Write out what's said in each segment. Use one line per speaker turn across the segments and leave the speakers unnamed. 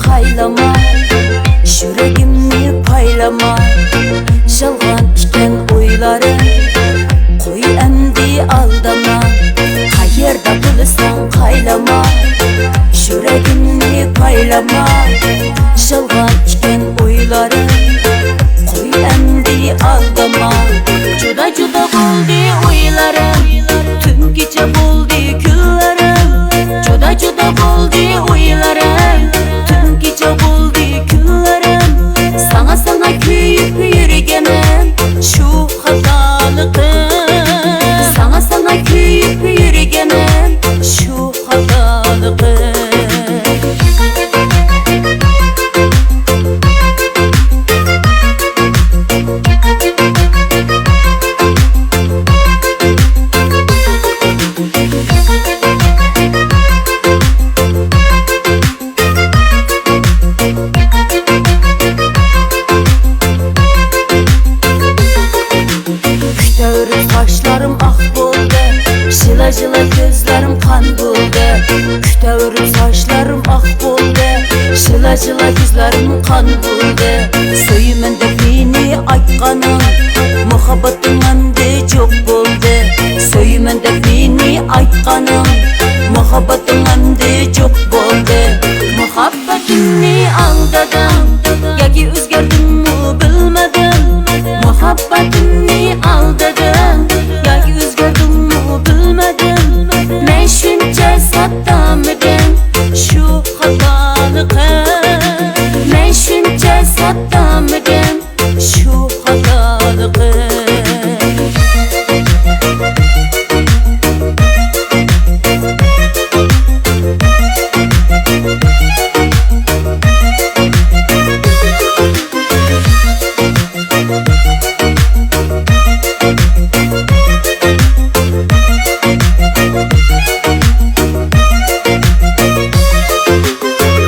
Qaylama, yüreğimni paylama. Жалған iken oylarım, qo'y endi aldama. Qayerda bo'lsang qaylama, yüreğimni paylama. Жалған iken oylarım, qo'y endi aldama. Juda juda bo'ldi o'ylarim, tun kecha bo'ldi kunlarim. Juda juda bo'ldi o'ylarim, gece buldu günlerim. Sana kuyup yürgenim şu hatalıkım. Sana kuyup yürgenim şu hatalıkım. Saçlarım ah buldu, şıla şıla gözlerim kan buldu. Kütevrim saçlarım ah buldu, şıla şıla gözlerim kan buldu. Söyümende beni aytkanım, muhabbetim mende çok buldu. Söyümende beni aytkanım, muhabbetim mende çok buldu. Muhabbetimni aldadım, yoki o'zgardim mi bilmadim. Muhabbetimni aldadım, yoki o'zgardim mi bilmadim. Men shuncha saddamidim shu xatoligim. Men shuncha saddamidim shu xatoligim.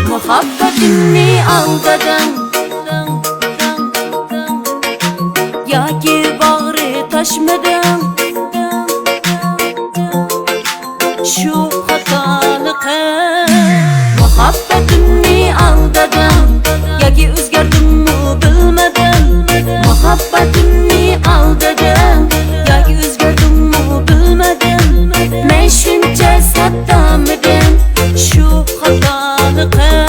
Muhabbetimni aldadım, yoki bag'ri tashmadim. Shu xatoligim. Muhabbetimni aldadım, yoki o'zgardim mi bilmadim. Muhabbetimni aldadım, yoki o'zgardim mi bilmadim. Men shuncha saddamidim shu xatoligim.